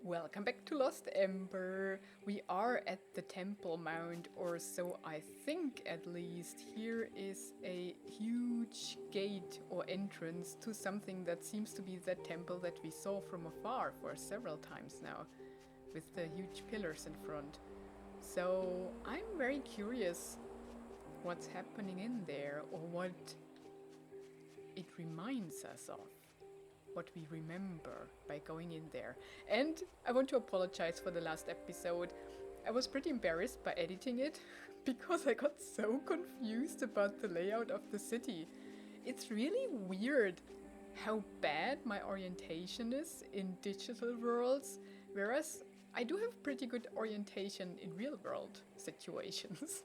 Welcome back to Lost Ember. We are at the Temple Mount, or so I think at least. Here is a huge gate or entrance to something that seems to be that temple that we saw from afar for several times now, with the huge pillars in front. So I'm very curious what's happening in there, or what it reminds us of. What we remember by going in there. And I want to apologize for the last episode. I was pretty embarrassed by editing it because I got so confused about the layout of the city. It's really weird how bad my orientation is in digital worlds, whereas I do have pretty good orientation in real world situations.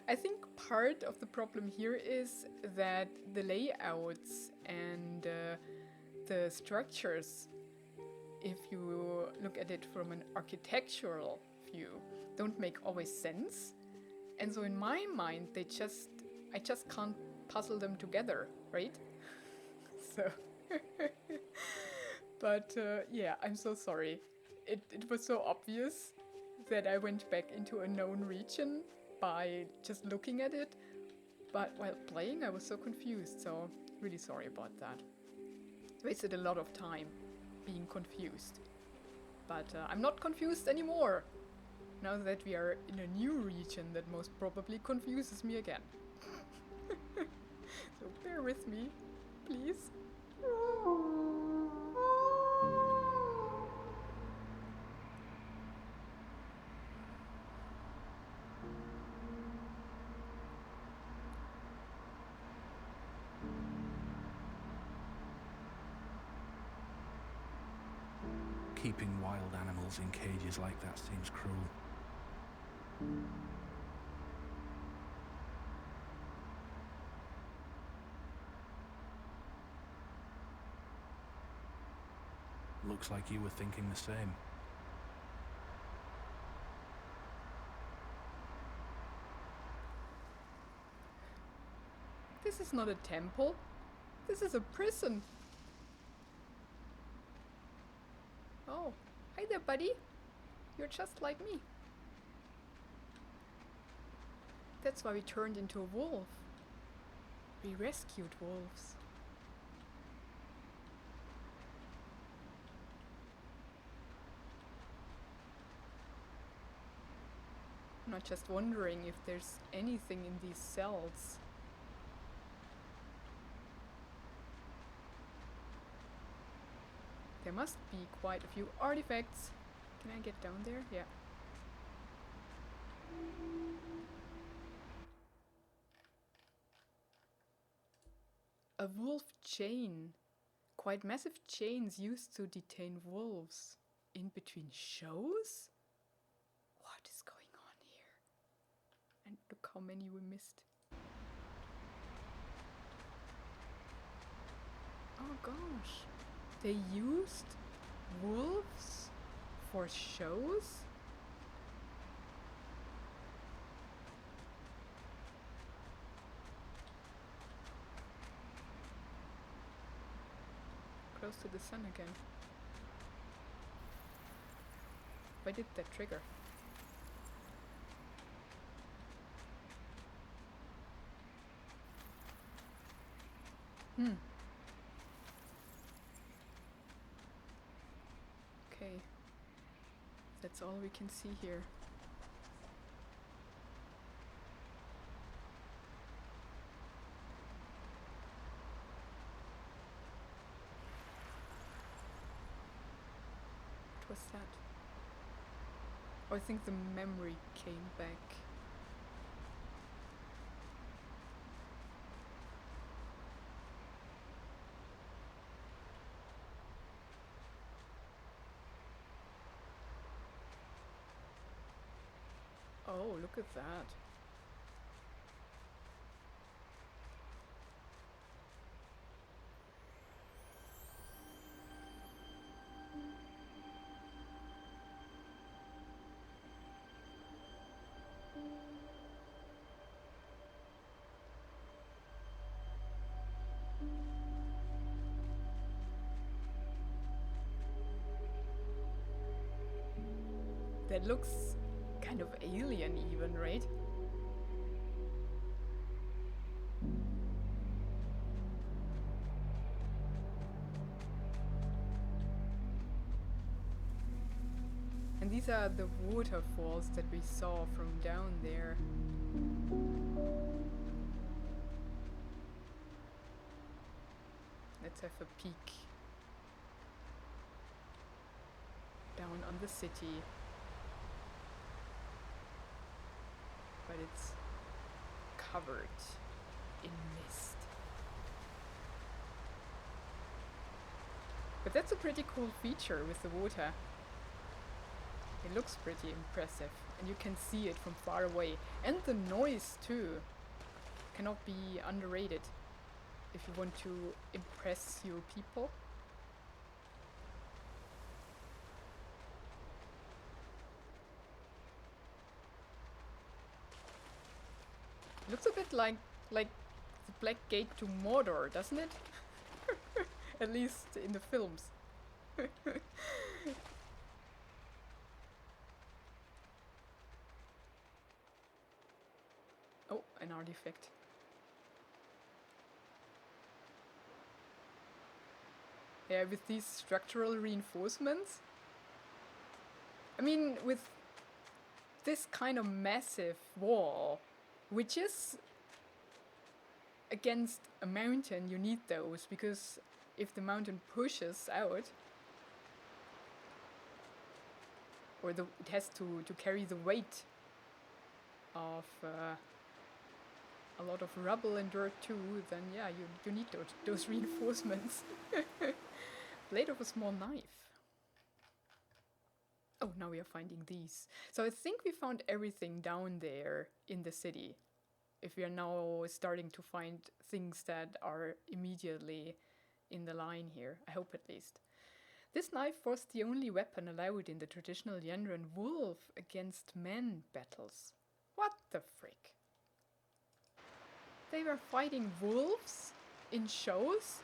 I think part of the problem here is that the layouts and the structures, if you look at it from an architectural view, don't make always sense. And so in my mind, I just can't puzzle them together, right? So, but yeah, I'm so sorry. It was so obvious that I went back into a known region by just looking at it. But while playing, I was so confused, so really sorry about that. Wasted a lot of time being confused. But I'm not confused anymore, now that we are in a new region that most probably confuses me again. So bear with me, please. Keeping wild animals in cages like that seems cruel. Looks like you were thinking the same. This is not a temple. This is a prison. Oh, hi there, buddy. You're just like me. That's why we turned into a wolf. We rescued wolves. I'm not just wondering if there's anything in these cells. There must be quite a few artifacts. Can I get down there? Yeah. A wolf chain. Quite massive chains used to detain wolves. In between shows? What is going on here? And look how many we missed. Oh gosh. They used wolves for shows? Close to the sun again. Why did that trigger? Okay. That's all we can see here. What was that? Oh, I think the memory came back. Oh, look at that. that looks kind of alien even, right? And these are the waterfalls that we saw from down there. Let's have a peek down on the city. But it's covered in mist. But that's a pretty cool feature with the water. It looks pretty impressive, and you can see it from far away. And the noise too cannot be underrated if you want to impress your people. It looks a bit like the Black Gate to Mordor, doesn't it? At least in the films. Oh, an artifact. Yeah, with these structural reinforcements. I mean, with this kind of massive wall, which is against a mountain, you need those, because if the mountain pushes out, or it has to carry the weight of a lot of rubble and dirt too, then yeah, you need those reinforcements. Blade of a small knife. Oh, now we are finding these. So I think we found everything down there in the city. If we are now starting to find things that are immediately in the line here, I hope at least. This knife was the only weapon allowed in the traditional Yenran wolf against men battles. What the frick? They were fighting wolves in shows?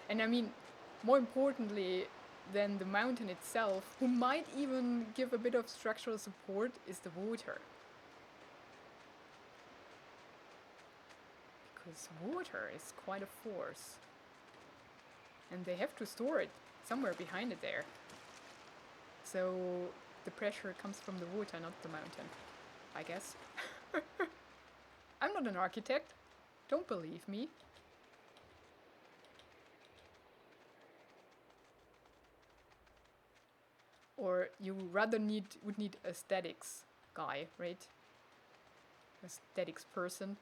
And I mean, more importantly than the mountain itself, who might even give a bit of structural support, is the water. Because water is quite a force. And they have to store it somewhere behind it there. So the pressure comes from the water, not the mountain, I guess. I'm not an architect. Don't believe me. Or you rather would need a statics guy, right? A statics person.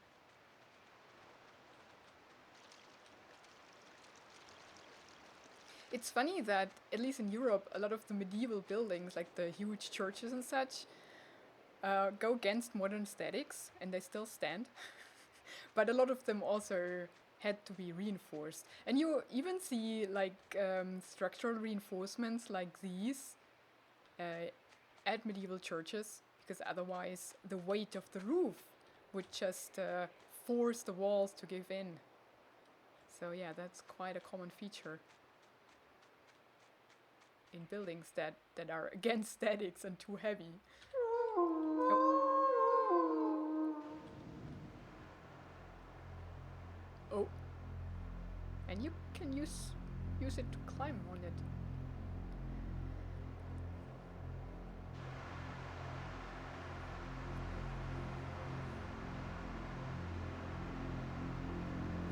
It's funny that, at least in Europe, a lot of the medieval buildings, like the huge churches and such, go against modern statics, and they still stand. But a lot of them also had to be reinforced. And you even see like structural reinforcements like these at medieval churches, because otherwise the weight of the roof would just force the walls to give in. So yeah, that's quite a common feature in buildings that are against statics and too heavy. Oh. And you can use it to climb on it.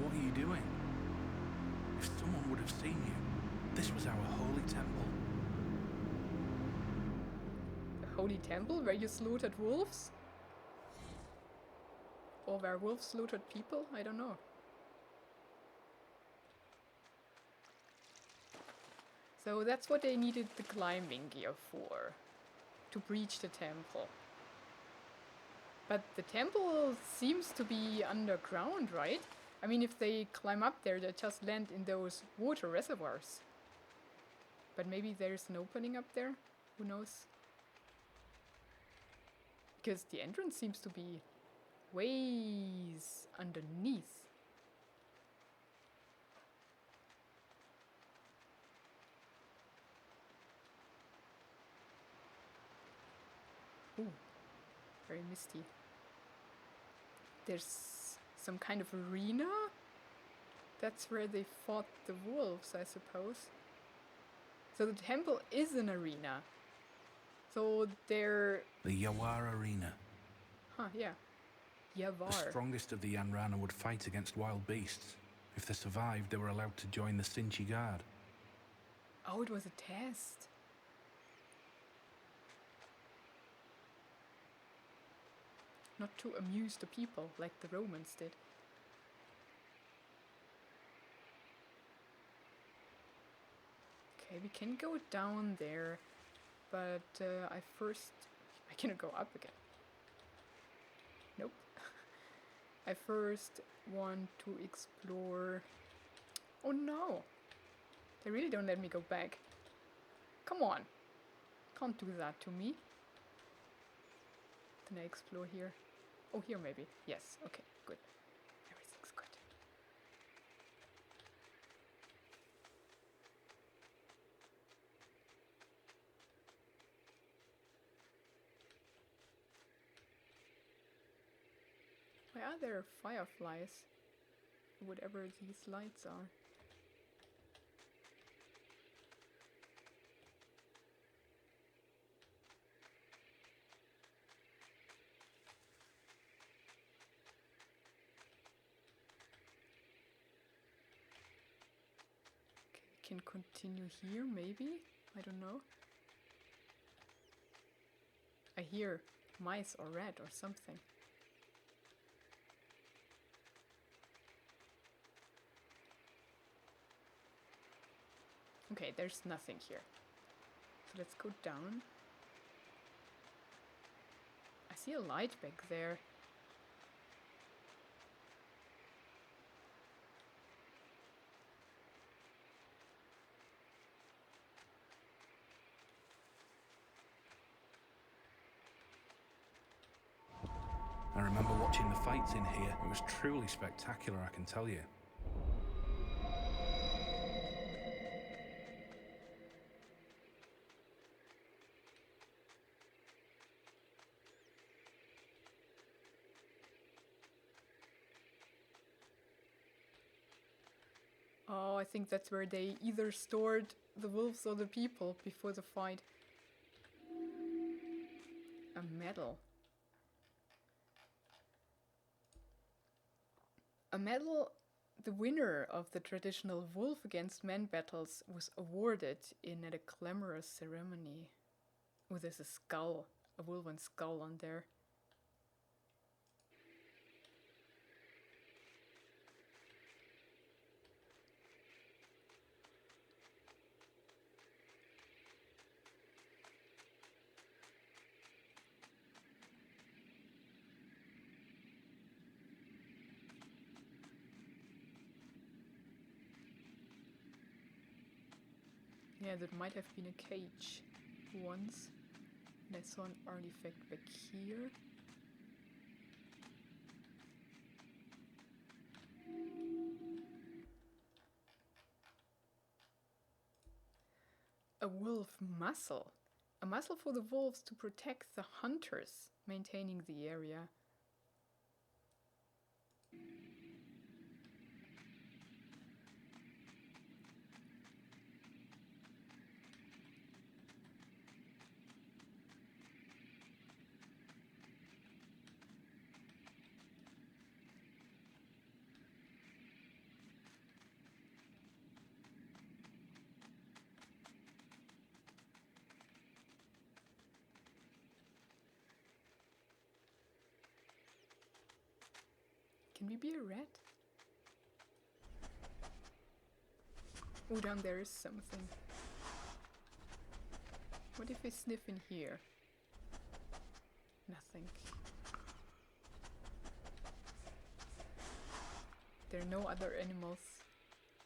What are you doing? If someone would have seen you, this was our holy temple. The holy temple where you slaughtered wolves? Or where wolves slaughtered people? I don't know. So that's what they needed the climbing gear for, to breach the temple. But the temple seems to be underground, right? I mean, if they climb up there, they just land in those water reservoirs. But maybe there's an opening up there? Who knows? Because the entrance seems to be ways underneath. Very misty. There's some kind of arena? That's where they fought the wolves, I suppose. So the temple is an arena. So they're... The Yawar Arena. Huh, yeah. The Yavar. strongest of the Yanrana would fight against wild beasts. If they survived, they were allowed to join the Sinchi Guard. Oh, it was a test. Not to amuse the people like the Romans did. Okay, we can go down there, but I cannot go up again. Nope. I first want to explore... Oh no! They really don't let me go back. Come on! Can't do that to me. Can I explore here? Oh, here maybe. Yes, okay, good. Everything's good. Why are there fireflies? Whatever these lights are. Can continue here, maybe? I don't know. I hear mice or rat or something. Okay, there's nothing here. So let's go down. I see a light back there. I remember watching the fights in here. It was truly spectacular, I can tell you. Oh, I think that's where they either stored the wolves or the people before the fight. A medal. A medal, the winner of the traditional wolf against man battles was awarded in a glamorous ceremony. Oh, there's a skull, a wolven skull on there. Yeah, that might have been a cage once. And I saw an artifact back here. A wolf muzzle. A muzzle for the wolves to protect the hunters maintaining the area. Can we be a rat? Oh, down there is something. What if we sniff in here? Nothing. There are no other animals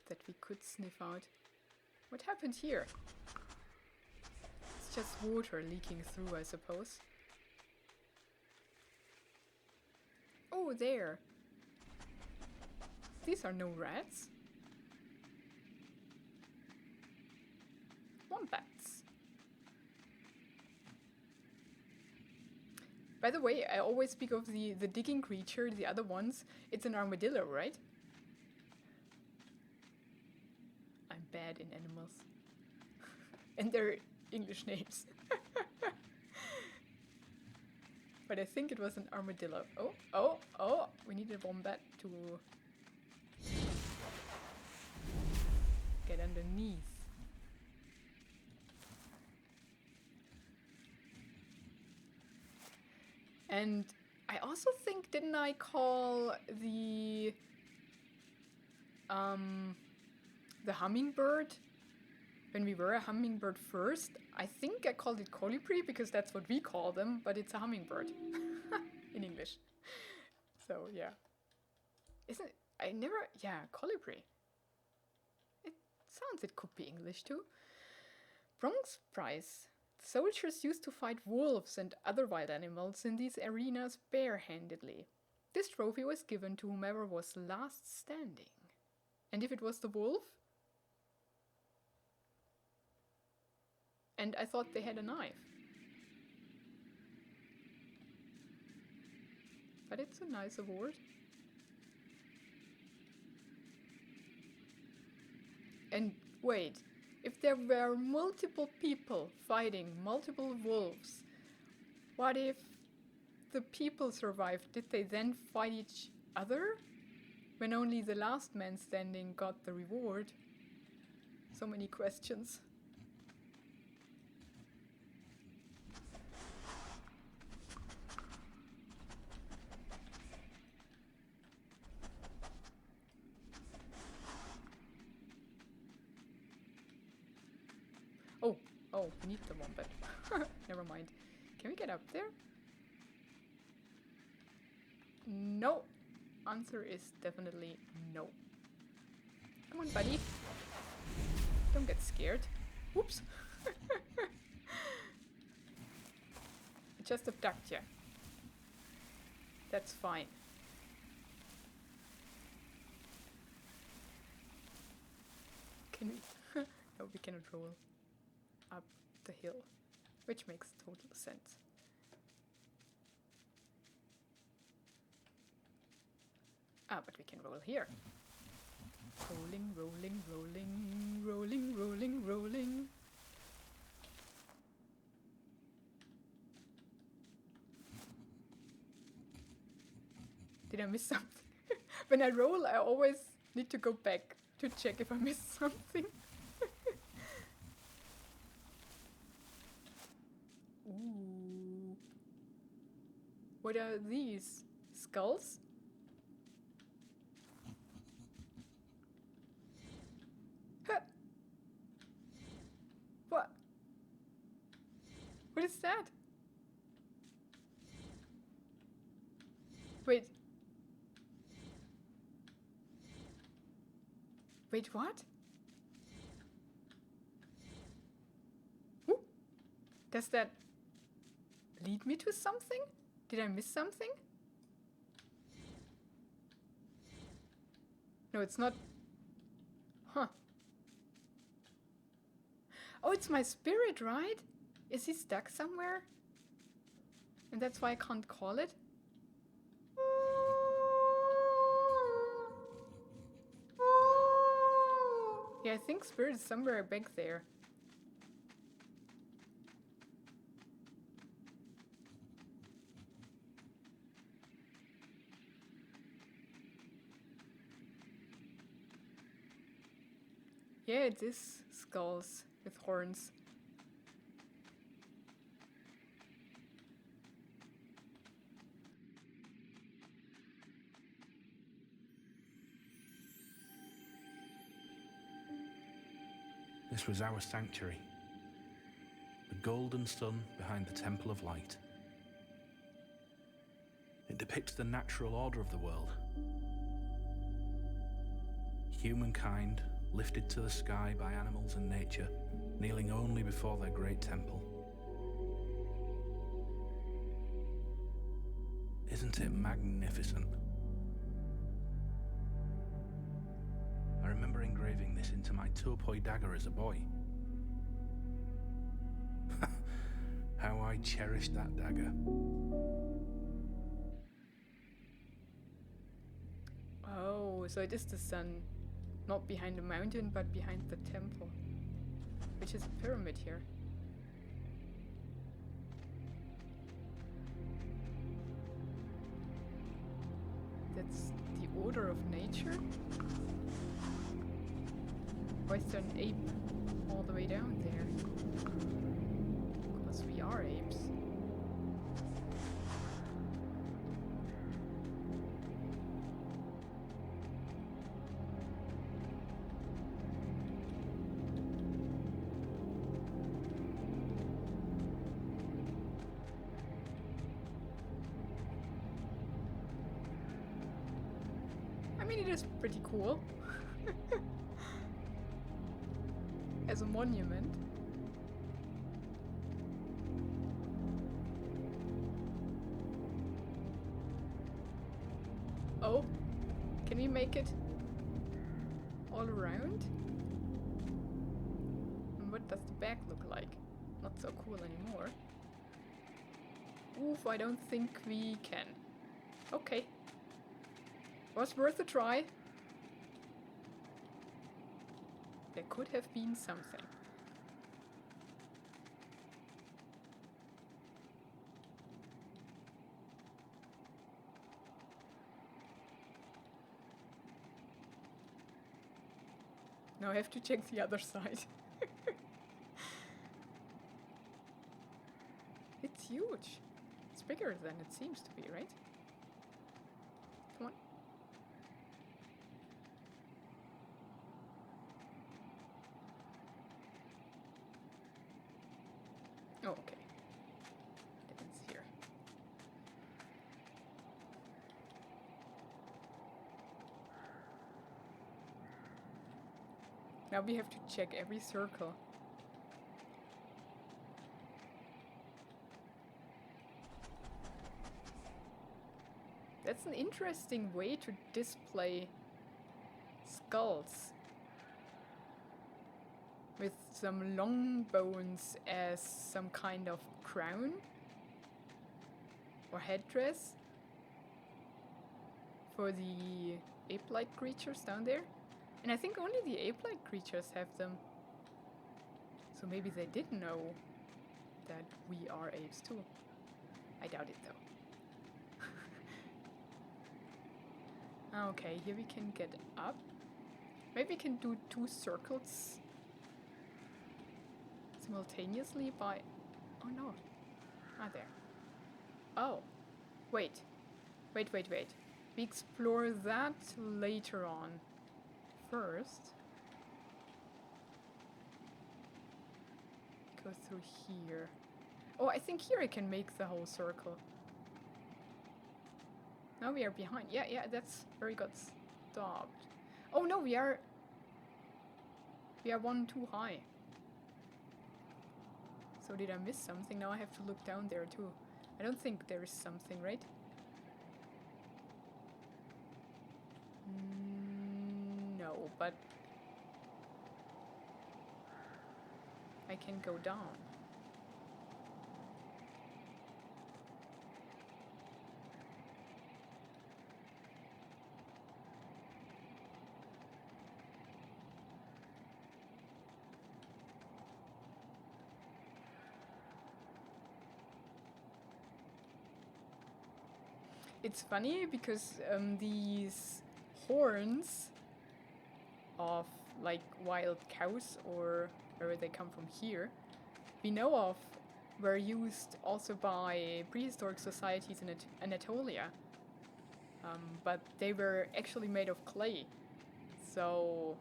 that we could sniff out. What happened here? It's just water leaking through, I suppose. Oh, there! These are no rats. Wombats. By the way, I always speak of the digging creature, the other ones. It's an armadillo, right? I'm bad in animals. And their English names. But I think it was an armadillo. Oh, oh, oh! We need a wombat to get underneath. And I also think, didn't I call the hummingbird, when we were a hummingbird first, I think I called it colibri because that's what we call them, but it's a hummingbird in English. So yeah, isn't it? I never, yeah, colibri. It sounds it could be English too. Bronze prize. Soldiers used to fight wolves and other wild animals in these arenas barehandedly. This trophy was given to whomever was last standing. And if it was the wolf? And I thought they had a knife. But it's a nice award. And wait, if there were multiple people fighting multiple wolves, what if the people survived? Did they then fight each other? When only the last man standing got the reward? So many questions. Oh, we need the wombat. Never mind. Can we get up there? No. Answer is definitely no. Come on, buddy. Don't get scared. Whoops. I just abduct you. That's fine. Can we? No, we cannot roll up the hill, which makes total sense. Ah, but we can roll here. Rolling, rolling, rolling, rolling, rolling, rolling. Did I miss something? When I roll, I always need to go back to check if I missed something. Ooh. What are these? Skulls? Huh. What? What is that? Wait. Wait, what? Ooh. Does that lead me to something? Did I miss something? No, it's not. Huh. Oh, it's my spirit, right? Is he stuck somewhere? And that's why I can't call it? Yeah, I think spirit is somewhere back there. Yeah, it is skulls with horns. This was our sanctuary. The golden sun behind the Temple of Light. It depicts the natural order of the world. Humankind lifted to the sky by animals and nature, kneeling only before their great temple. Isn't it magnificent? I remember engraving this into my topoi dagger as a boy. How I cherished that dagger. Oh, so it is the sun. Not behind the mountain, but behind the temple. Which is a pyramid here. That's the order of nature? Why is there an ape all the way down there? Because we are apes. I mean, it is pretty cool. As a monument. Oh, can we make it all around? And what does the back look like? Not so cool anymore. Oof, I don't think we can. Okay. Was worth a try. There could have been something. Now I have to check the other side. It's huge. It's bigger than it seems to be, right? Come on. Oh, okay. It ends here. Now we have to check every circle. That's an interesting way to display skulls. With some long bones as some kind of crown or headdress for the ape-like creatures down there. And I think only the ape-like creatures have them. So maybe they did know that we are apes too. I doubt it though. Okay, here we can get up. Maybe we can do 2 circles simultaneously by... Oh no. Ah, there. Oh. Wait. Wait. We explore that later on. First, go through here. Oh, I think here I can make the whole circle. Now we are behind. Yeah, that's where we got stopped. Oh no, we are 1 too high. So did I miss something? Now I have to look down there too. I don't think there is something, right? No, but I can go down. It's funny because these horns of like wild cows or where they come from here, we know of were used also by prehistoric societies in Anatolia. But they were actually made of clay, so,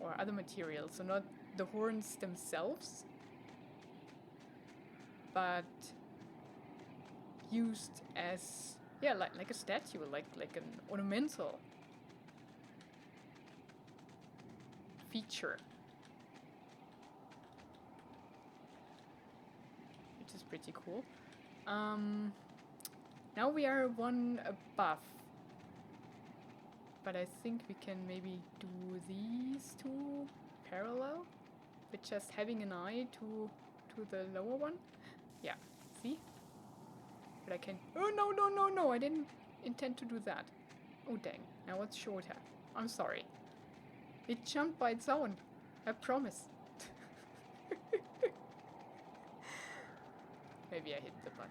or other materials, so not the horns themselves, but used as, yeah, like a statue, like an ornamental feature, which is pretty cool. Now we are 1 above, but I think we can maybe do these 2 parallel with just having an eye to the lower one. Yeah, see? But I can... Oh, no, I didn't intend to do that. Oh dang, now it's shorter. I'm sorry. It jumped by its own. I promise. Maybe I hit the button.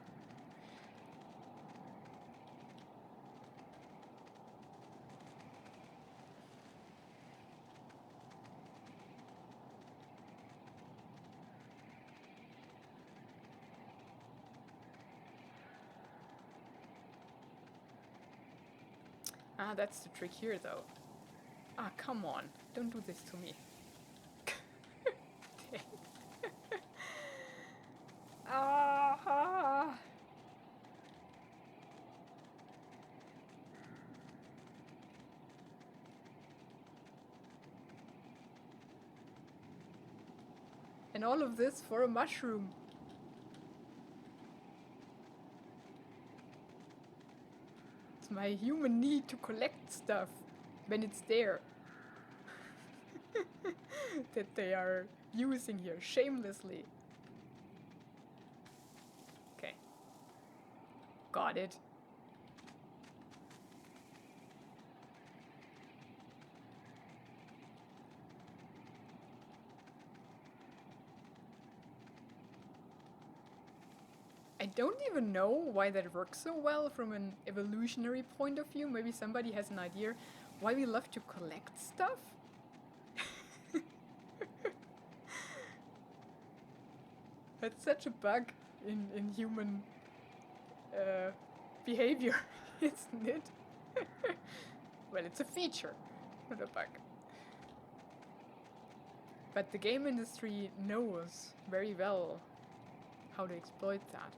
Ah, that's the trick here, though. Ah, come on. Don't do this to me. Ah! And all of this for a mushroom. It's my human need to collect stuff when it's there. That they are using here shamelessly. Okay. Got it. I don't even know why that works so well from an evolutionary point of view. Maybe somebody has an idea why we love to collect stuff. That's such a bug in human behavior, isn't it? Well, it's a feature, not a bug. But the game industry knows very well how to exploit that.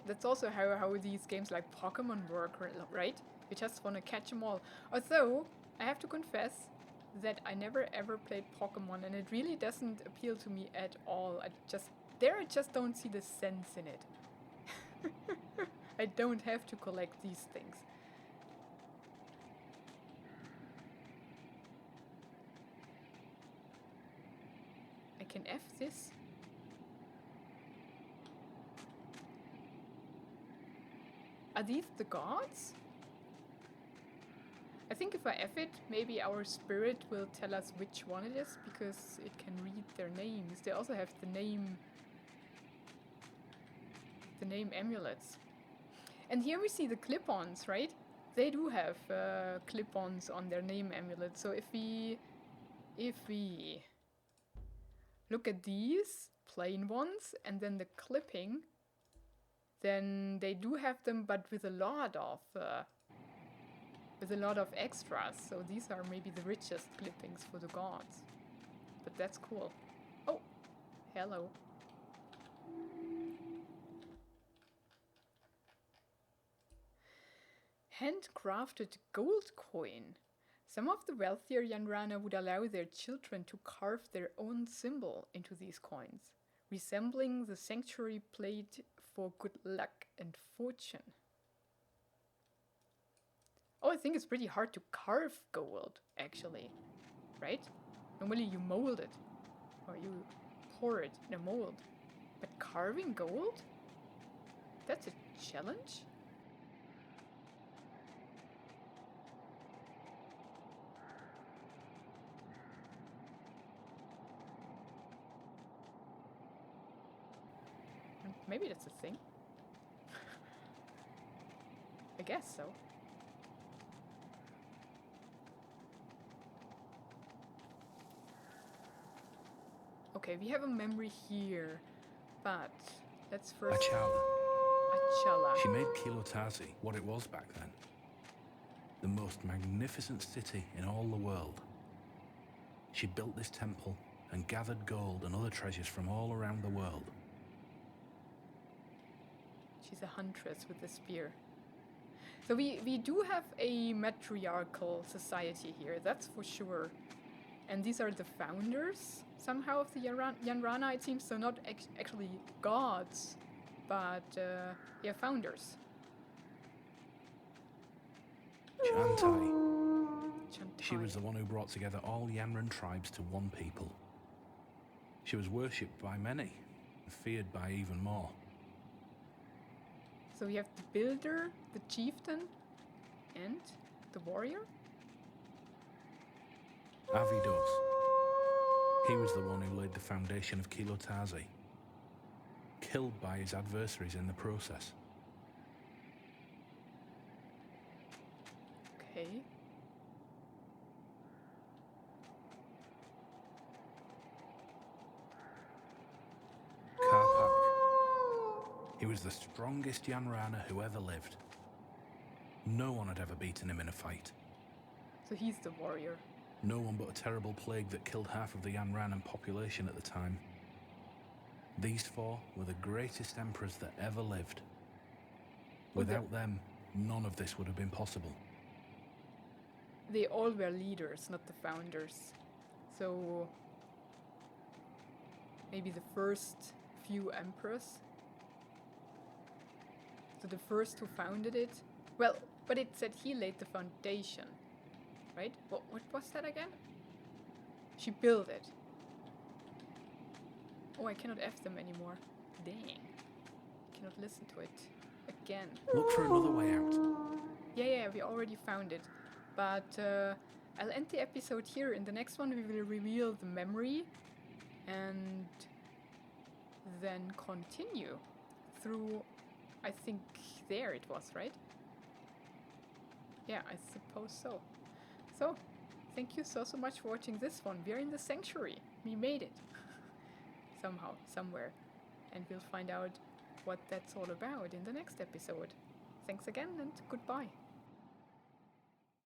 That's also how these games like Pokemon work, right? You just want to catch them all. Although, I have to confess that I never ever played Pokemon, and it really doesn't appeal to me at all. I just don't see the sense in it. I don't have to collect these things. I can F this. Are these the gods? I think if I F it, maybe our spirit will tell us which one it is, because it can read their names. They also have the name amulets. And here we see the clip-ons, right? They do have clip-ons on their name amulets. So if we look at these plain ones and then the clipping, then they do have them, but with a lot of extras. So these are maybe the richest clippings for the gods. But that's cool. Oh, hello. Handcrafted gold coin. Some of the wealthier Yanrana would allow their children to carve their own symbol into these coins, resembling the sanctuary plate for good luck and fortune. Oh, I think it's pretty hard to carve gold, actually, right? Normally you mold it, or you pour it in a mold. But carving gold? That's a challenge? Maybe that's a thing. I guess so. Okay, we have a memory here, but let's first... Achala. She made Kilotazi what it was back then. The most magnificent city in all the world. She built this temple and gathered gold and other treasures from all around the world. She's a huntress with a spear. So we do have a matriarchal society here, that's for sure. And these are the founders, somehow, of the Yanrana, it seems. So not actually gods, but yeah, founders. Chantai. She was the one who brought together all Yanran tribes to one people. She was worshipped by many, and feared by even more. So we have the builder, the chieftain, and the warrior? Avidos. He was the one who laid the foundation of Kilotazi, killed by his adversaries in the process. Okay. Karpak. He was the strongest Yanrana who ever lived. No one had ever beaten him in a fight. So he's the warrior. No one but a terrible plague that killed half of the Yanranan population at the time. These four were the greatest emperors that ever lived. Without them, none of this would have been possible. They all were leaders, not the founders. So maybe the first few emperors. So the first who founded it. Well, but it said he laid the foundation, right? What was that again? She built it. Oh, I cannot F them anymore. Dang. Cannot listen to it again. Look for another way out. Yeah, we already found it. But I'll end the episode here. In the next one, we will reveal the memory and then continue through, I think there it was, right? Yeah, I suppose so. So, thank you so much for watching this one. We're in the sanctuary. We made it. Somehow, somewhere. And we'll find out what that's all about in the next episode. Thanks again and goodbye.